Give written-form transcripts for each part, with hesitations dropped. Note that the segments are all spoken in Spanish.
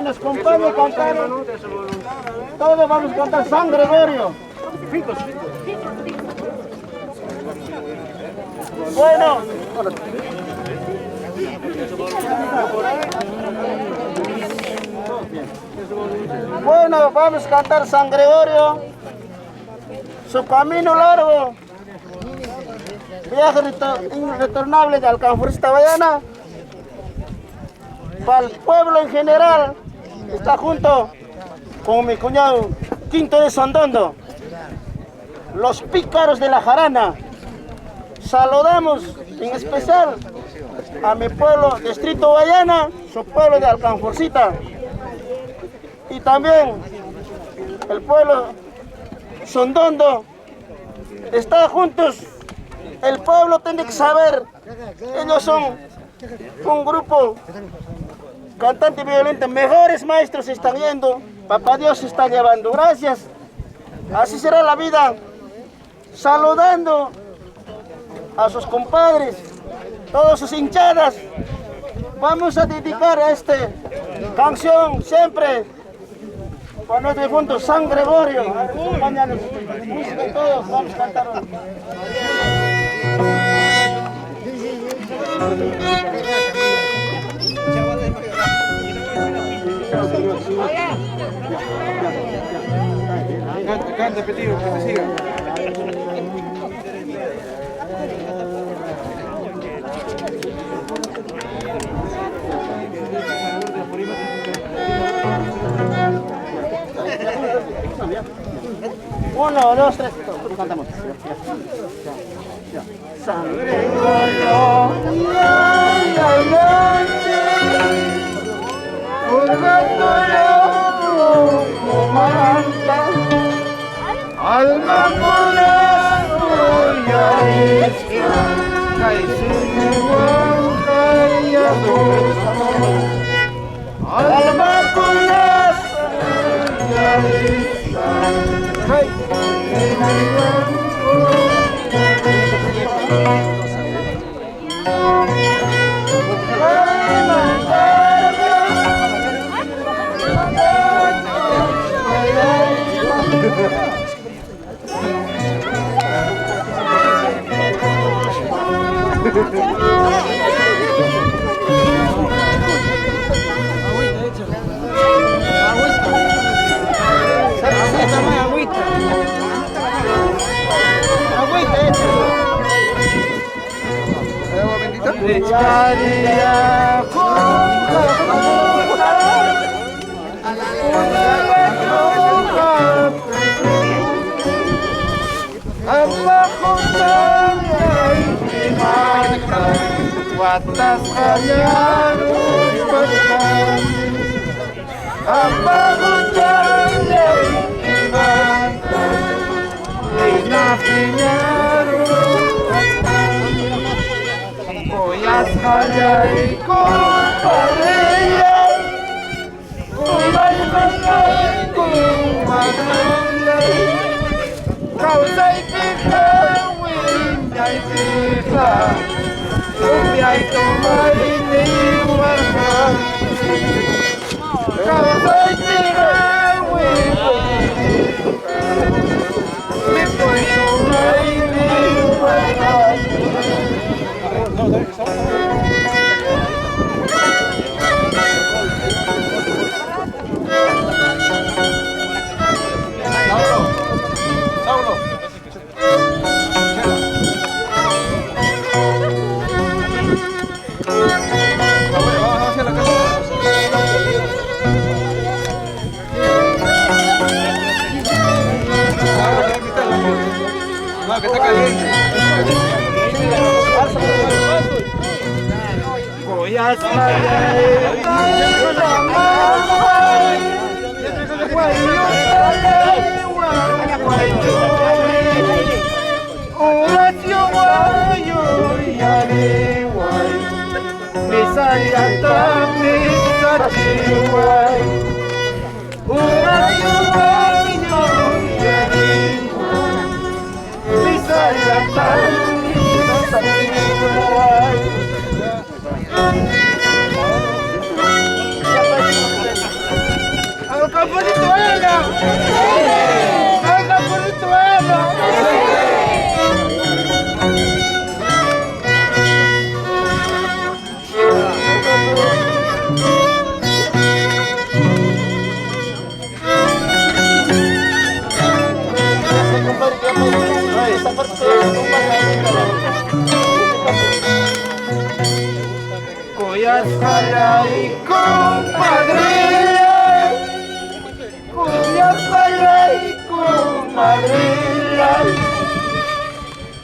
nos acompañe a cantar. Todos vamos a cantar San Gregorio. Bueno. Bueno, vamos a cantar San Gregorio. Su camino largo. Viaje retornable de Alcanforcita Guayana. Para el pueblo en general, está junto con mi cuñado Quinto de Sondondo, los pícaros de la jarana. Saludamos en especial a mi pueblo, Distrito Guayana, su pueblo de Alcanforcita, y también el pueblo Sondondo. Está juntos. El pueblo tiene que saber, ellos son un grupo cantante violento, mejores maestros están yendo, papá Dios se está llevando, gracias. Así será la vida, saludando a sus compadres, todas sus hinchadas. Vamos a dedicar a esta canción siempre para nuestro difunto San Gregorio. Acompáñanos, música y todos, vamos a cantar hoy. Canta, pedido, que te siga. Uno, dos, tres, cantamos. San Gregorio, alma pura tuya alma pura Watas kayanus paskan apa hujannya ibadah nafinya koyas kajai kupareya kumai mangai kumangai kau say pikawin jai pika Upiay kumaini warga kau say pikawi lipoy kumaini warga Saulo no, que está caliente. Voy a ¡Al Camponcito Bayana! Cuyascalay, compadrilla, Cuyascalay, comadrilla,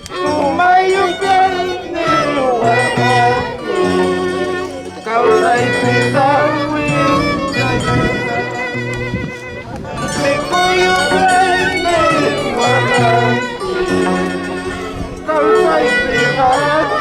Tumayucan de Huacaque, causa y pidawi, Mecuyucan de Huacaque, causa y pidawi.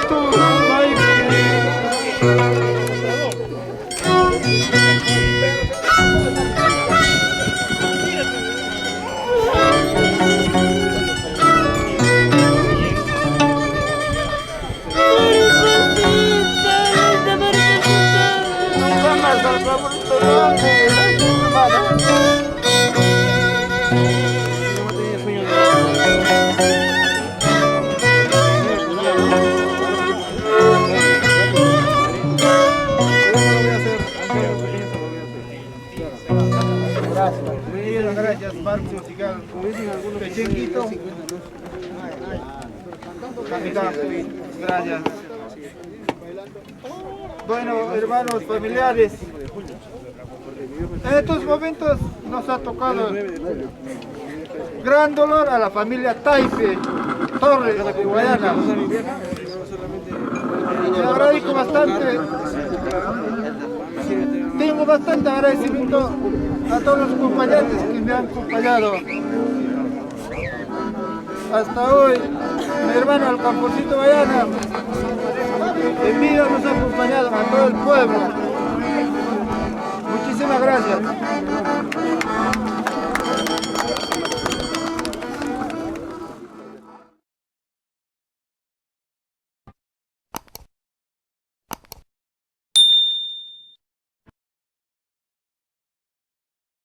Gracias, Marco Musical. Pechenquito. Gracias. Bueno, hermanos, familiares, en estos momentos nos ha tocado gran dolor a la familia Taipe Torres de Guayana. Le agradezco bastante. Tengo bastante agradecimiento a todos los compañeros que me han acompañado. Hasta hoy, mi hermano el Camponcito Bayana, en vida nos ha acompañado a todo el pueblo. Muchísimas gracias.